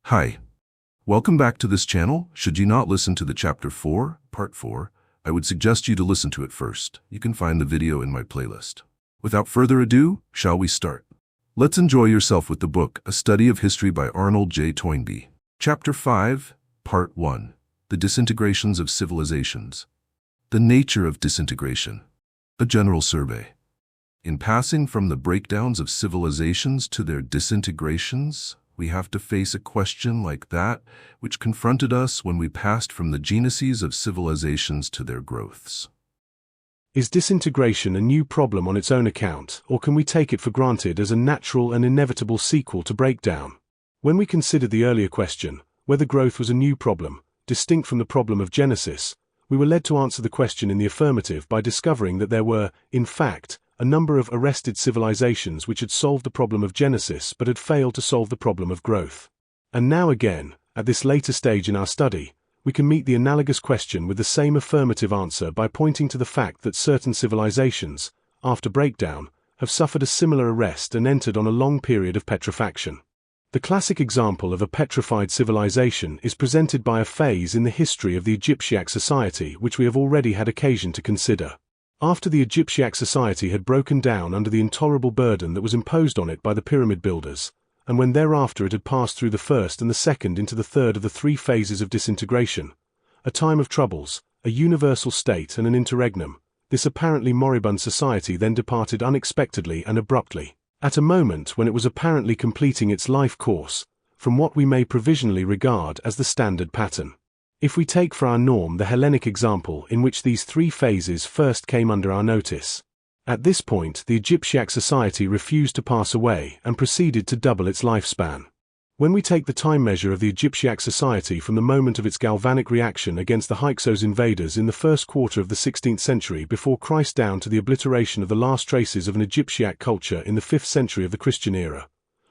Hi. Welcome back to this channel. Should you not listen to the Chapter 4, Part 4, I would suggest you to listen to it first. You can find the video in my playlist. Without further ado, shall we start? Let's enjoy yourself with the book, A Study of History by Arnold J. Toynbee. Chapter 5, Part 1, The Disintegrations of Civilizations. The Nature of Disintegration. A General Survey. In passing from the breakdowns of civilizations to their disintegrations, we have to face a question like that which confronted us when we passed from the genesis of civilizations to their growths. Is disintegration a new problem on its own account, or can we take it for granted as a natural and inevitable sequel to breakdown? When we considered the earlier question, whether growth was a new problem, distinct from the problem of genesis, we were led to answer the question in the affirmative by discovering that there were, in fact, a number of arrested civilizations which had solved the problem of genesis but had failed to solve the problem of growth. And now again, at this later stage in our study, we can meet the analogous question with the same affirmative answer by pointing to the fact that certain civilizations, after breakdown, have suffered a similar arrest and entered on a long period of petrifaction. The classic example of a petrified civilization is presented by a phase in the history of the Egyptiac society which we have already had occasion to consider. After the Egyptiac society had broken down under the intolerable burden that was imposed on it by the pyramid builders, and when thereafter it had passed through the first and the second into the third of the three phases of disintegration, a time of troubles, a universal state and an interregnum, this apparently moribund society then departed unexpectedly and abruptly, at a moment when it was apparently completing its life course, from what we may provisionally regard as the standard pattern. If we take for our norm the Hellenic example in which these three phases first came under our notice, at this point the Egyptiac society refused to pass away and proceeded to double its lifespan. When we take the time measure of the Egyptiac society from the moment of its galvanic reaction against the Hyksos invaders in the first quarter of the 16th century before Christ down to the obliteration of the last traces of an Egyptiac culture in the 5th century of the Christian era,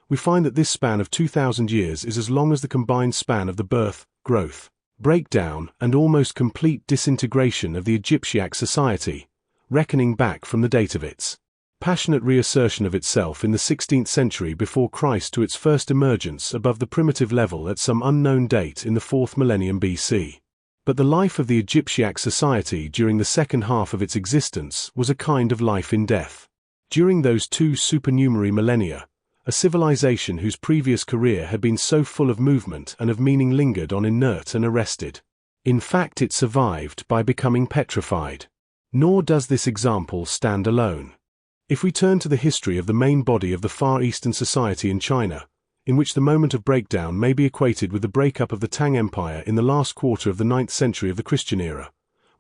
we find that this span of 2,000 years is as long as the combined span of the birth, growth, breakdown and almost complete disintegration of the Egyptiac society, reckoning back from the date of its passionate reassertion of itself in the 16th century before Christ to its first emergence above the primitive level at some unknown date in the 4th millennium BC. But the life of the Egyptiac society during the second half of its existence was a kind of life in death. During those two supernumerary millennia, a civilization whose previous career had been so full of movement and of meaning lingered on inert and arrested. In fact, it survived by becoming petrified. Nor does this example stand alone. If we turn to the history of the main body of the Far Eastern society in China, in which the moment of breakdown may be equated with the breakup of the Tang Empire in the last quarter of the 9th century of the Christian era,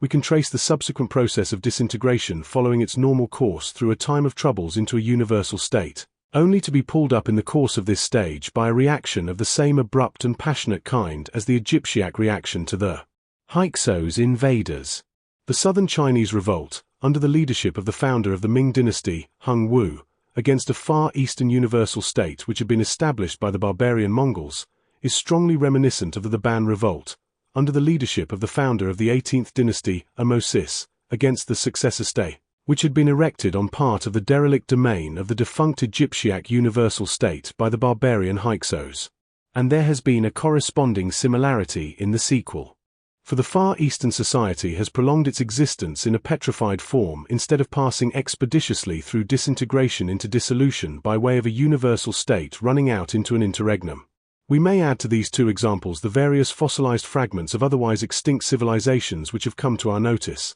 we can trace the subsequent process of disintegration following its normal course through a time of troubles into a universal state, only to be pulled up in the course of this stage by a reaction of the same abrupt and passionate kind as the Egyptiac reaction to the Hyksos invaders. The southern Chinese revolt, under the leadership of the founder of the Ming dynasty, Hung Wu, against a Far Eastern universal state which had been established by the barbarian Mongols, is strongly reminiscent of the Ban revolt, under the leadership of the founder of the 18th dynasty, Amosis, against the successor state, which had been erected on part of the derelict domain of the defunct Egyptiac universal state by the barbarian Hyksos. And there has been a corresponding similarity in the sequel. For the Far Eastern society has prolonged its existence in a petrified form instead of passing expeditiously through disintegration into dissolution by way of a universal state running out into an interregnum. We may add to these two examples the various fossilized fragments of otherwise extinct civilizations which have come to our notice.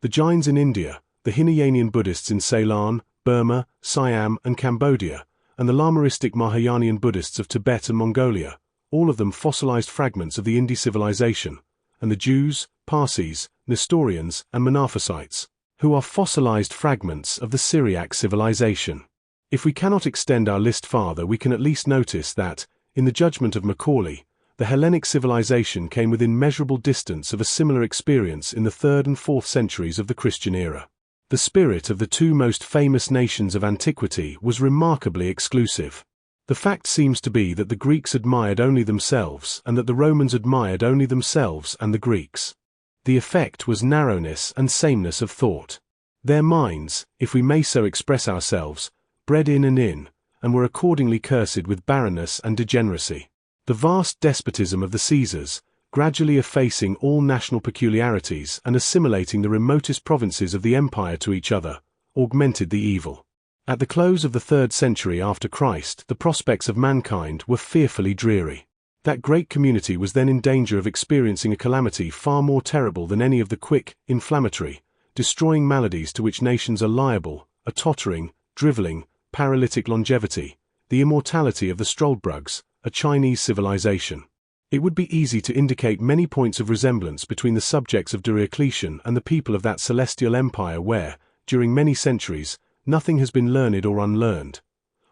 The Jains in India, the Hinayanian Buddhists in Ceylon, Burma, Siam and Cambodia, and the Lamaistic Mahayanian Buddhists of Tibet and Mongolia, all of them fossilized fragments of the Indie civilization, and the Jews, Parsis, Nestorians and Monophysites, who are fossilized fragments of the Syriac civilization. If we cannot extend our list farther, we can at least notice that, in the judgment of Macaulay, the Hellenic civilization came within measurable distance of a similar experience in the 3rd and 4th centuries of the Christian era. The spirit of the two most famous nations of antiquity was remarkably exclusive. The fact seems to be that the Greeks admired only themselves and that the Romans admired only themselves and the Greeks. The effect was narrowness and sameness of thought. Their minds, if we may so express ourselves, bred in and were accordingly cursed with barrenness and degeneracy. The vast despotism of the Caesars, gradually effacing all national peculiarities and assimilating the remotest provinces of the empire to each other, augmented the evil. At the close of the 3rd century after Christ, the prospects of mankind were fearfully dreary. That great community was then in danger of experiencing a calamity far more terrible than any of the quick, inflammatory, destroying maladies to which nations are liable: a tottering, driveling, paralytic longevity, the immortality of the Struldbrugs, a Chinese civilization. It would be easy to indicate many points of resemblance between the subjects of Diocletian and the people of that celestial empire where, during many centuries, nothing has been learned or unlearned,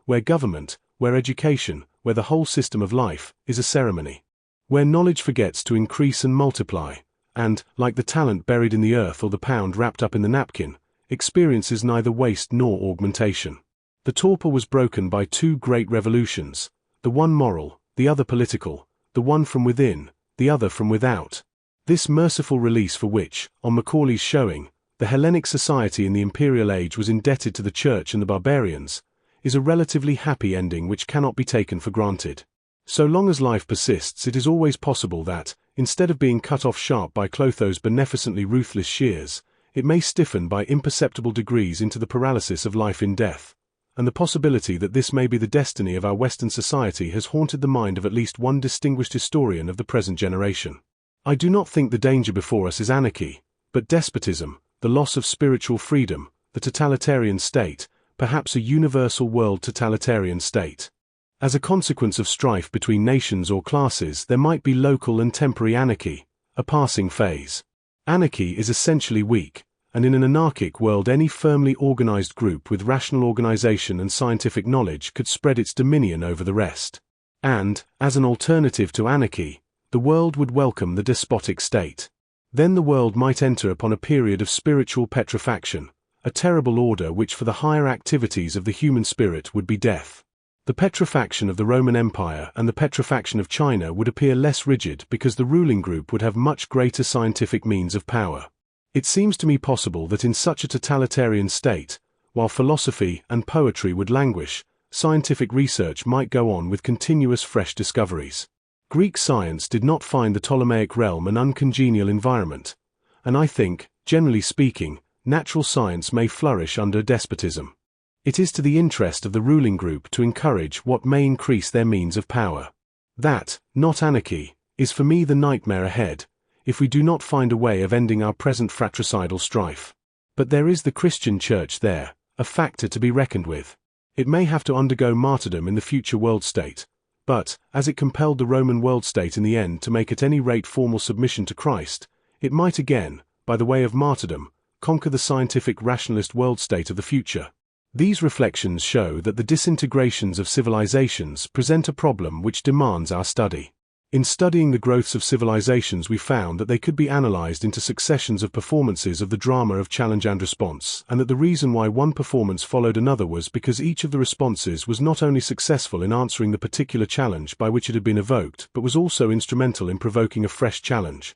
where government, where education, where the whole system of life, is a ceremony, where knowledge forgets to increase and multiply, and, like the talent buried in the earth or the pound wrapped up in the napkin, experiences neither waste nor augmentation. The torpor was broken by 2 great revolutions, the one moral, the other political, the one from within, the other from without. This merciful release for which, on Macaulay's showing, the Hellenic society in the imperial age was indebted to the Church and the barbarians, is a relatively happy ending which cannot be taken for granted. So long as life persists, it is always possible that, instead of being cut off sharp by Clotho's beneficently ruthless shears, it may stiffen by imperceptible degrees into the paralysis of life in death, and the possibility that this may be the destiny of our Western society has haunted the mind of at least one distinguished historian of the present generation. I do not think the danger before us is anarchy, but despotism, the loss of spiritual freedom, the totalitarian state, perhaps a universal world totalitarian state. As a consequence of strife between nations or classes, there might be local and temporary anarchy, a passing phase. Anarchy is essentially weak, and in an anarchic world any firmly organized group with rational organization and scientific knowledge could spread its dominion over the rest. And, as an alternative to anarchy, the world would welcome the despotic state. Then the world might enter upon a period of spiritual petrifaction, a terrible order which for the higher activities of the human spirit would be death. The petrifaction of the Roman Empire and the petrifaction of China would appear less rigid because the ruling group would have much greater scientific means of power. It seems to me possible that in such a totalitarian state, while philosophy and poetry would languish, scientific research might go on with continuous fresh discoveries. Greek science did not find the Ptolemaic realm an uncongenial environment, and I think, generally speaking, natural science may flourish under despotism. It is to the interest of the ruling group to encourage what may increase their means of power. That, not anarchy, is for me the nightmare ahead, if we do not find a way of ending our present fratricidal strife. But there is the Christian Church there, a factor to be reckoned with. It may have to undergo martyrdom in the future world state, but, as it compelled the Roman world state in the end to make at any rate formal submission to Christ, it might again, by the way of martyrdom, conquer the scientific rationalist world state of the future. These reflections show that the disintegrations of civilizations present a problem which demands our study. In studying the growths of civilizations, we found that they could be analyzed into successions of performances of the drama of challenge and response, and that the reason why one performance followed another was because each of the responses was not only successful in answering the particular challenge by which it had been evoked, but was also instrumental in provoking a fresh challenge,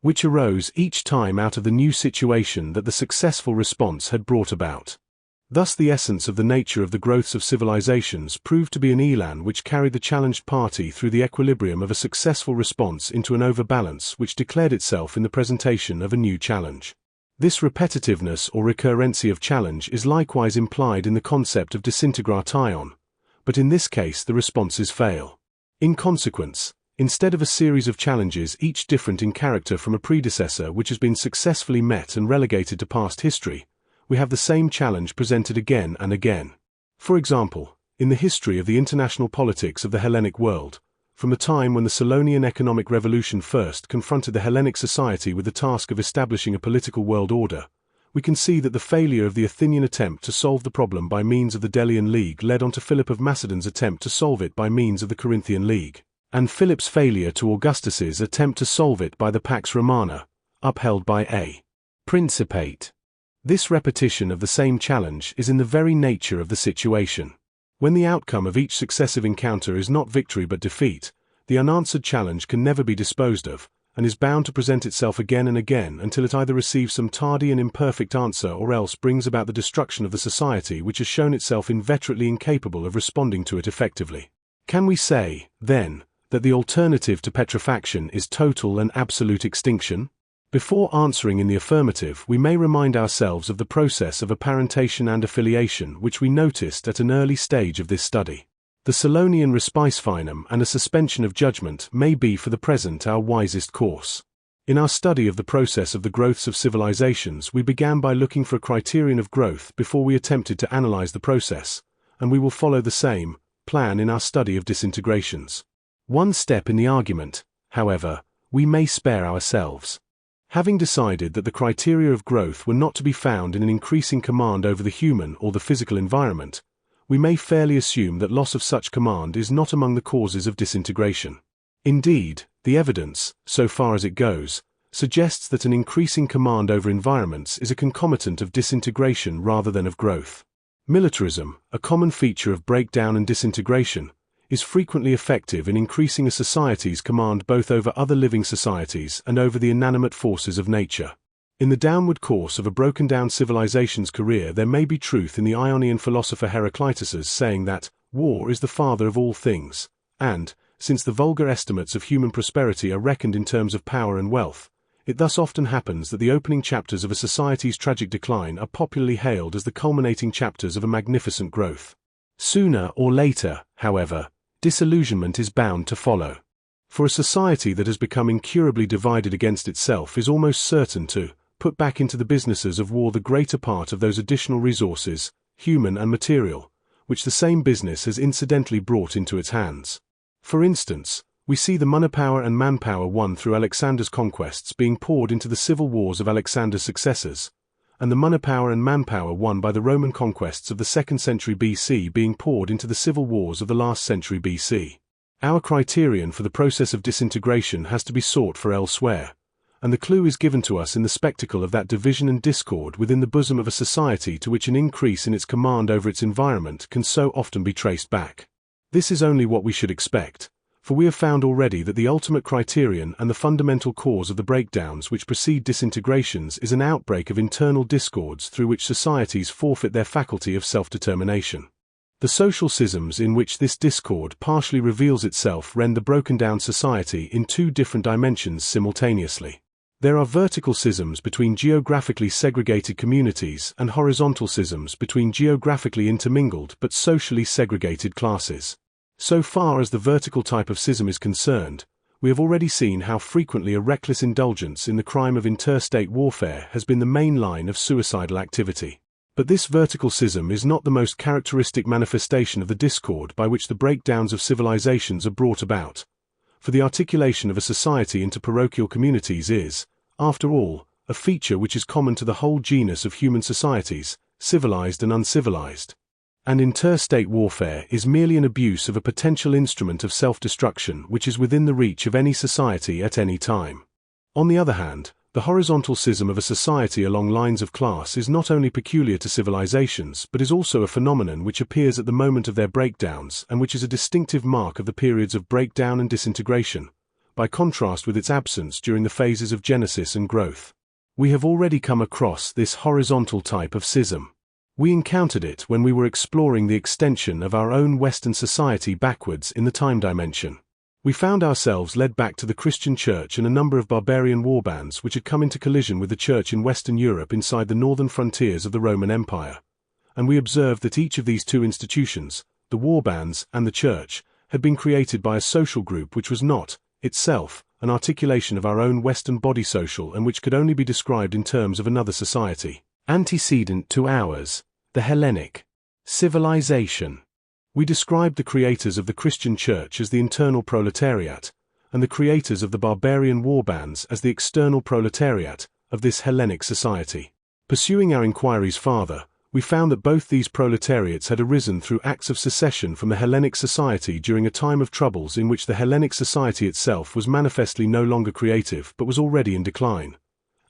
which arose each time out of the new situation that the successful response had brought about. Thus the essence of the nature of the growths of civilizations proved to be an elan which carried the challenged party through the equilibrium of a successful response into an overbalance which declared itself in the presentation of a new challenge. This repetitiveness or recurrency of challenge is likewise implied in the concept of disintegration, but in this case the responses fail. In consequence, instead of a series of challenges each different in character from a predecessor which has been successfully met and relegated to past history, we have the same challenge presented again and again. For example, in the history of the international politics of the Hellenic world, from the time when the Solonian economic revolution first confronted the Hellenic society with the task of establishing a political world order, we can see that the failure of the Athenian attempt to solve the problem by means of the Delian League led on to Philip of Macedon's attempt to solve it by means of the Corinthian League, and Philip's failure to Augustus's attempt to solve it by the Pax Romana, upheld by a Principate. This repetition of the same challenge is in the very nature of the situation. When the outcome of each successive encounter is not victory but defeat, the unanswered challenge can never be disposed of, and is bound to present itself again and again until it either receives some tardy and imperfect answer or else brings about the destruction of the society which has shown itself inveterately incapable of responding to it effectively. Can we say, then, that the alternative to petrifaction is total and absolute extinction? Before answering in the affirmative, we may remind ourselves of the process of apparentation and affiliation which we noticed at an early stage of this study. The Solonian respise finum and a suspension of judgment may be for the present our wisest course. In our study of the process of the growths of civilizations, we began by looking for a criterion of growth before we attempted to analyze the process, and we will follow the same plan in our study of disintegrations. One step in the argument, however, we may spare ourselves. Having decided that the criteria of growth were not to be found in an increasing command over the human or the physical environment, we may fairly assume that loss of such command is not among the causes of disintegration. Indeed, the evidence, so far as it goes, suggests that an increasing command over environments is a concomitant of disintegration rather than of growth. Militarism, a common feature of breakdown and disintegration, is frequently effective in increasing a society's command both over other living societies and over the inanimate forces of nature. In the downward course of a broken-down civilization's career, there may be truth in the Ionian philosopher Heraclitus's saying that war is the father of all things, and, since the vulgar estimates of human prosperity are reckoned in terms of power and wealth, it thus often happens that the opening chapters of a society's tragic decline are popularly hailed as the culminating chapters of a magnificent growth. Sooner or later, however, disillusionment is bound to follow. For a society that has become incurably divided against itself is almost certain to put back into the businesses of war the greater part of those additional resources, human and material, which the same business has incidentally brought into its hands. For instance, we see the monopower and manpower won through Alexander's conquests being poured into the civil wars of Alexander's successors, and the monopower and manpower won by the Roman conquests of the 2nd century BC being poured into the civil wars of the last century BC. Our criterion for the process of disintegration has to be sought for elsewhere, and the clue is given to us in the spectacle of that division and discord within the bosom of a society to which an increase in its command over its environment can so often be traced back. This is only what we should expect, for we have found already that the ultimate criterion and the fundamental cause of the breakdowns which precede disintegrations is an outbreak of internal discords through which societies forfeit their faculty of self-determination. The social schisms in which this discord partially reveals itself rend the broken-down society in two different dimensions simultaneously. There are vertical schisms between geographically segregated communities and horizontal schisms between geographically intermingled but socially segregated classes. So far as the vertical type of schism is concerned, we have already seen how frequently a reckless indulgence in the crime of interstate warfare has been the main line of suicidal activity. But this vertical schism is not the most characteristic manifestation of the discord by which the breakdowns of civilizations are brought about, for the articulation of a society into parochial communities is, after all, a feature which is common to the whole genus of human societies, civilized and uncivilized. And interstate warfare is merely an abuse of a potential instrument of self-destruction which is within the reach of any society at any time. On the other hand, the horizontal schism of a society along lines of class is not only peculiar to civilizations but is also a phenomenon which appears at the moment of their breakdowns and which is a distinctive mark of the periods of breakdown and disintegration, by contrast with its absence during the phases of genesis and growth. We have already come across this horizontal type of schism. We encountered it when we were exploring the extension of our own Western society backwards in the time dimension. We found ourselves led back to the Christian Church and a number of barbarian warbands which had come into collision with the Church in Western Europe inside the northern frontiers of the Roman Empire, and we observed that each of these two institutions, the warbands and the Church, had been created by a social group which was not, itself, an articulation of our own Western body social and which could only be described in terms of another society, antecedent to ours, the Hellenic civilization. We described the creators of the Christian Church as the internal proletariat, and the creators of the barbarian warbands as the external proletariat of this Hellenic society. Pursuing our inquiries farther, we found that both these proletariats had arisen through acts of secession from the Hellenic society during a time of troubles in which the Hellenic society itself was manifestly no longer creative but was already in decline.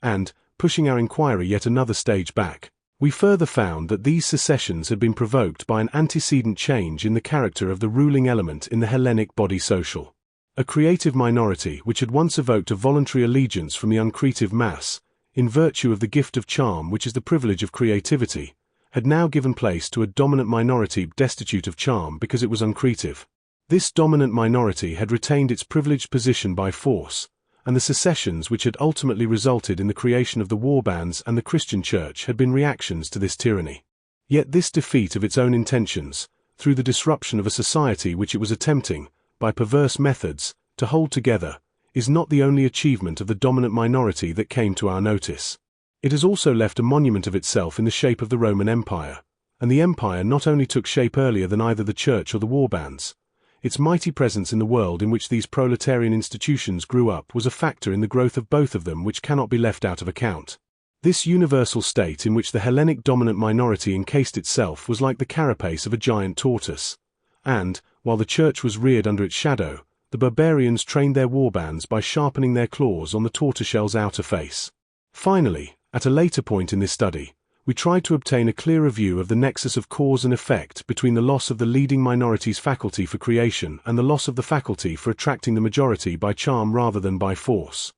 And, pushing our inquiry yet another stage back, we further found that these secessions had been provoked by an antecedent change in the character of the ruling element in the Hellenic body social. A creative minority which had once evoked a voluntary allegiance from the uncreative mass, in virtue of the gift of charm which is the privilege of creativity, had now given place to a dominant minority destitute of charm because it was uncreative. This dominant minority had retained its privileged position by force, and the secessions which had ultimately resulted in the creation of the warbands and the Christian Church had been reactions to this tyranny. Yet this defeat of its own intentions, through the disruption of a society which it was attempting, by perverse methods, to hold together, is not the only achievement of the dominant minority that came to our notice. It has also left a monument of itself in the shape of the Roman Empire, and the empire not only took shape earlier than either the church or the warbands. Its mighty presence in the world in which these proletarian institutions grew up was a factor in the growth of both of them which cannot be left out of account. This universal state in which the Hellenic dominant minority encased itself was like the carapace of a giant tortoise, and, while the church was reared under its shadow, the barbarians trained their warbands by sharpening their claws on the tortoiseshell's outer face. Finally, at a later point in this study, we tried to obtain a clearer view of the nexus of cause and effect between the loss of the leading minority's faculty for creation and the loss of the faculty for attracting the majority by charm rather than by force.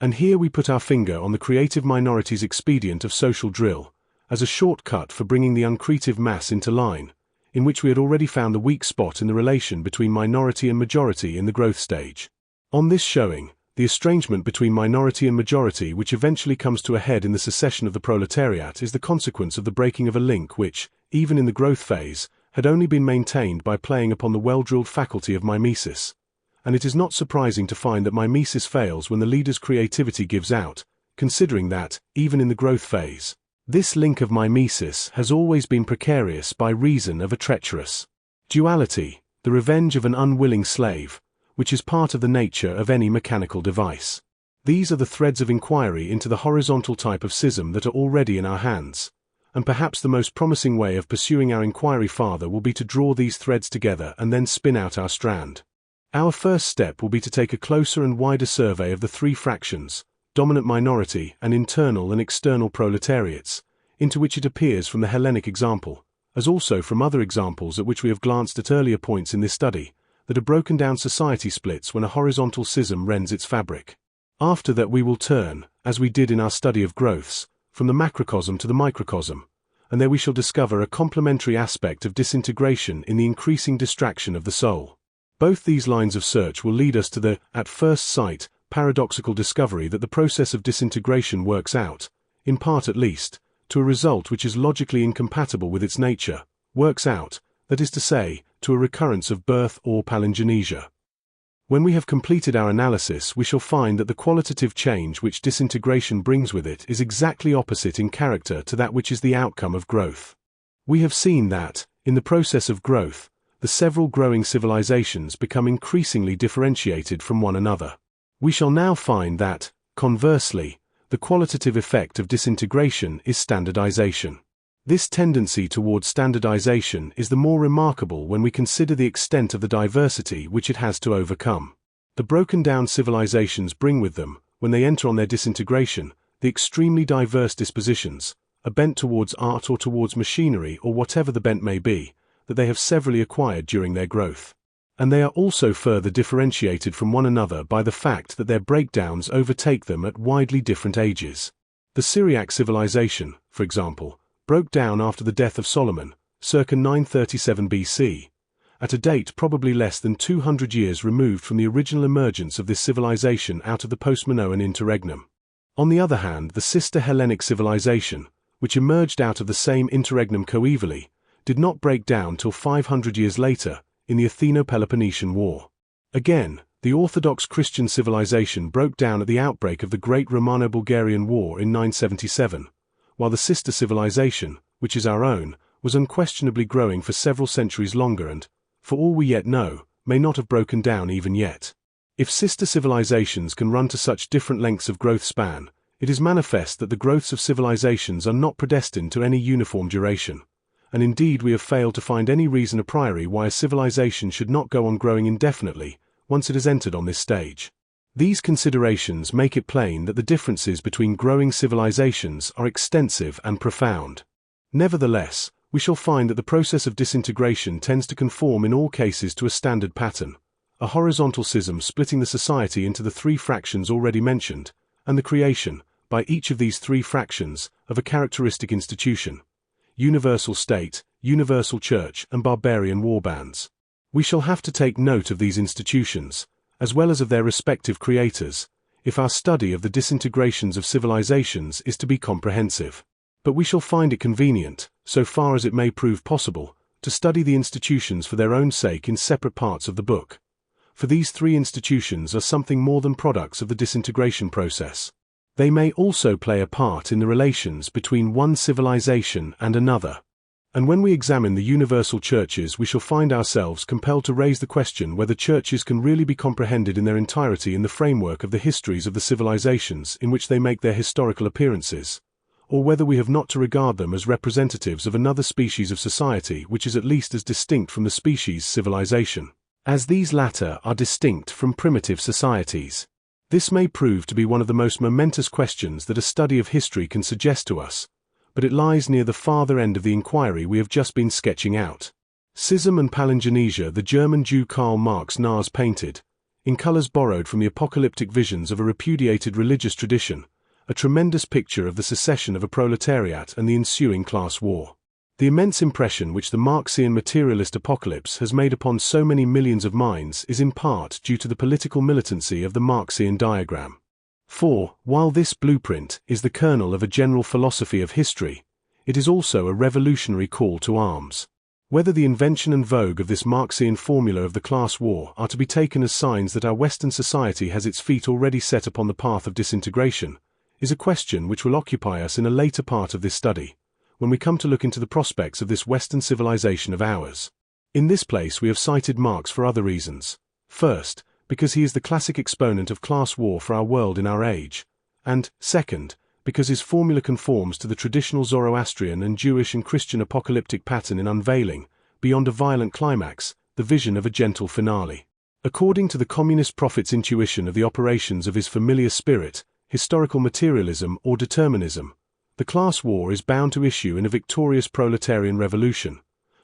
And here we put our finger on the creative minority's expedient of social drill, as a shortcut for bringing the uncreative mass into line, in which we had already found the weak spot in the relation between minority and majority in the growth stage. On this showing, the estrangement between minority and majority which eventually comes to a head in the secession of the proletariat is the consequence of the breaking of a link which, even in the growth phase, had only been maintained by playing upon the well-drilled faculty of mimesis. And it is not surprising to find that mimesis fails when the leader's creativity gives out, considering that, even in the growth phase, this link of mimesis has always been precarious by reason of a treacherous duality, the revenge of an unwilling slave, which is part of the nature of any mechanical device. These are the threads of inquiry into the horizontal type of schism that are already in our hands, and perhaps the most promising way of pursuing our inquiry farther will be to draw these threads together and then spin out our strand. Our first step will be to take a closer and wider survey of the three fractions, dominant minority and internal and external proletariats, into which it appears from the Hellenic example, as also from other examples at which we have glanced at earlier points in this study, that a broken down society splits when a horizontal schism rends its fabric. After that we will turn, as we did in our study of growths, from the macrocosm to the microcosm, and there we shall discover a complementary aspect of disintegration in the increasing distraction of the soul. Both these lines of search will lead us to the, at first sight, paradoxical discovery that the process of disintegration works out, in part at least, to a result which is logically incompatible with its nature, works out, that is to say, to a recurrence of birth or palingenesia. When we have completed our analysis, we shall find that the qualitative change which disintegration brings with it is exactly opposite in character to that which is the outcome of growth. We have seen that, in the process of growth, the several growing civilizations become increasingly differentiated from one another. We shall now find that, conversely, the qualitative effect of disintegration is standardization. This tendency towards standardization is the more remarkable when we consider the extent of the diversity which it has to overcome. The broken-down civilizations bring with them, when they enter on their disintegration, the extremely diverse dispositions, a bent towards art or towards machinery or whatever the bent may be, that they have severally acquired during their growth. And they are also further differentiated from one another by the fact that their breakdowns overtake them at widely different ages. The Syriac civilization, for example, broke down after the death of Solomon, circa 937 BC, at a date probably less than 200 years removed from the original emergence of this civilization out of the post-Minoan interregnum. On the other hand, the sister Hellenic civilization, which emerged out of the same interregnum coevally, did not break down till 500 years later, in the Atheno-Peloponnesian War. Again, the Orthodox Christian civilization broke down at the outbreak of the Great Romano-Bulgarian War in 977, while the sister civilization, which is our own, was unquestionably growing for several centuries longer and, for all we yet know, may not have broken down even yet. If sister civilizations can run to such different lengths of growth span, it is manifest that the growths of civilizations are not predestined to any uniform duration, and indeed we have failed to find any reason a priori why a civilization should not go on growing indefinitely once it has entered on this stage. These considerations make it plain that the differences between growing civilizations are extensive and profound. Nevertheless, we shall find that the process of disintegration tends to conform in all cases to a standard pattern, a horizontal schism splitting the society into the three fractions already mentioned, and the creation, by each of these three fractions, of a characteristic institution: universal state, universal church, and barbarian warbands. We shall have to take note of these institutions, as well as of their respective creators, if our study of the disintegrations of civilizations is to be comprehensive. But we shall find it convenient, so far as it may prove possible, to study the institutions for their own sake in separate parts of the book. For these three institutions are something more than products of the disintegration process. They may also play a part in the relations between one civilization and another. And when we examine the universal churches, we shall find ourselves compelled to raise the question whether churches can really be comprehended in their entirety in the framework of the histories of the civilizations in which they make their historical appearances, or whether we have not to regard them as representatives of another species of society which is at least as distinct from the species civilization, as these latter are distinct from primitive societies. This may prove to be one of the most momentous questions that a study of history can suggest to us, but it lies near the farther end of the inquiry we have just been sketching out. Schism and Palingenesia the German Jew Karl Marx Nars painted, in colors borrowed from the apocalyptic visions of a repudiated religious tradition, a tremendous picture of the secession of a proletariat and the ensuing class war. The immense impression which the Marxian materialist apocalypse has made upon so many millions of minds is in part due to the political militancy of the Marxian diagram. For, while this blueprint is the kernel of a general philosophy of history, it is also a revolutionary call to arms. Whether the invention and vogue of this Marxian formula of the class war are to be taken as signs that our Western society has its feet already set upon the path of disintegration, is a question which will occupy us in a later part of this study, when we come to look into the prospects of this Western civilization of ours. In this place we have cited Marx for other reasons. First, because he is the classic exponent of class war for our world in our age, and, second, because his formula conforms to the traditional Zoroastrian and Jewish and Christian apocalyptic pattern in unveiling, beyond a violent climax, the vision of a gentle finale. According to the communist prophet's intuition of the operations of his familiar spirit, historical materialism or determinism, the class war is bound to issue in a victorious proletarian revolution,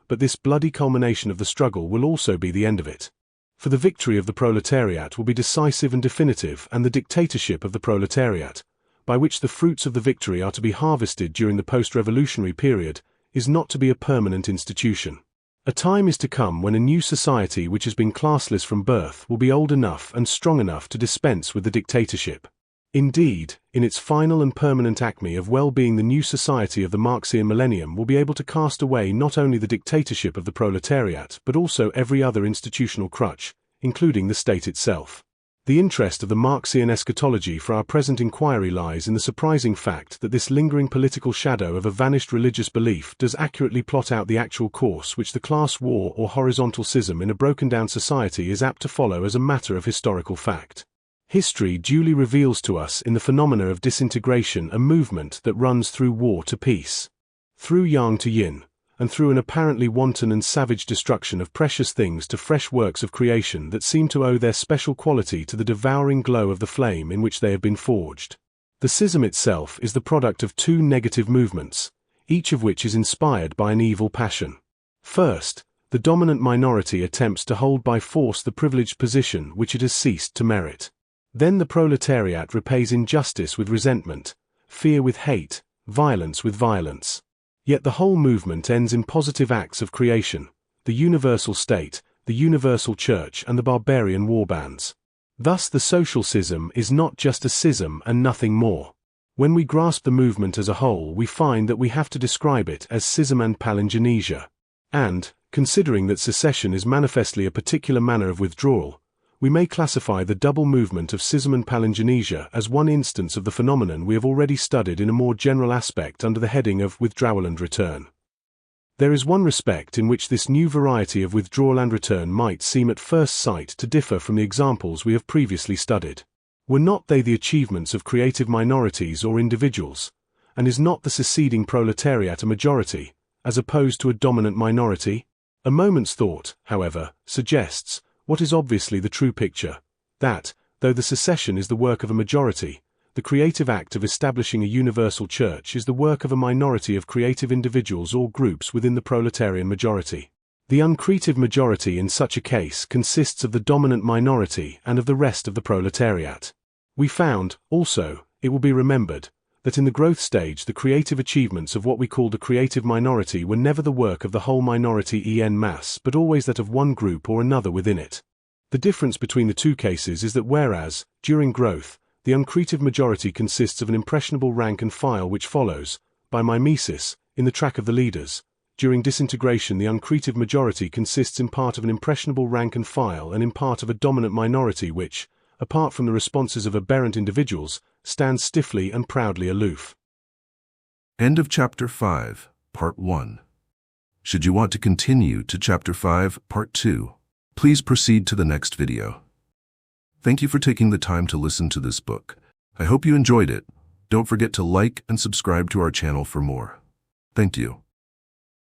but this bloody culmination of the struggle will also be the end of it. For the victory of the proletariat will be decisive and definitive, and the dictatorship of the proletariat, by which the fruits of the victory are to be harvested during the post-revolutionary period, is not to be a permanent institution. A time is to come when a new society which has been classless from birth will be old enough and strong enough to dispense with the dictatorship. Indeed, in its final and permanent acme of well-being, the new society of the Marxian millennium will be able to cast away not only the dictatorship of the proletariat but also every other institutional crutch, including the state itself. The interest of the Marxian eschatology for our present inquiry lies in the surprising fact that this lingering political shadow of a vanished religious belief does accurately plot out the actual course which the class war or horizontal schism in a broken-down society is apt to follow as a matter of historical fact. History duly reveals to us in the phenomena of disintegration a movement that runs through war to peace, through yang to yin, and through an apparently wanton and savage destruction of precious things to fresh works of creation that seem to owe their special quality to the devouring glow of the flame in which they have been forged. The schism itself is the product of two negative movements, each of which is inspired by an evil passion. First, the dominant minority attempts to hold by force the privileged position which it has ceased to merit. Then the proletariat repays injustice with resentment, fear with hate, violence with violence. Yet the whole movement ends in positive acts of creation, the universal state, the universal church, and the barbarian warbands. Thus the social schism is not just a schism and nothing more. When we grasp the movement as a whole, we find that we have to describe it as schism and palingenesia. And, considering that secession is manifestly a particular manner of withdrawal, we may classify the double movement of schism and palingenesia as one instance of the phenomenon we have already studied in a more general aspect under the heading of withdrawal and return. There is one respect in which this new variety of withdrawal and return might seem at first sight to differ from the examples we have previously studied. Were not they the achievements of creative minorities or individuals, and is not the seceding proletariat a majority, as opposed to a dominant minority? A moment's thought, however, suggests what is obviously the true picture, that, though the secession is the work of a majority, the creative act of establishing a universal church is the work of a minority of creative individuals or groups within the proletarian majority. The uncreative majority in such a case consists of the dominant minority and of the rest of the proletariat. We found, also, it will be remembered, that in the growth stage the creative achievements of what we call the creative minority were never the work of the whole minority en masse, but always that of one group or another within it. The difference between the two cases is that whereas, during growth, the uncreative majority consists of an impressionable rank and file which follows, by mimesis, in the track of the leaders, during disintegration the uncreative majority consists in part of an impressionable rank and file and in part of a dominant minority which, apart from the responses of aberrant individuals, stands stiffly and proudly aloof. End of Chapter 5, Part 1. Should you want to continue to Chapter 5, Part 2, please proceed to the next video. Thank you for taking the time to listen to this book. I hope you enjoyed it. Don't forget to like and subscribe to our channel for more. Thank you.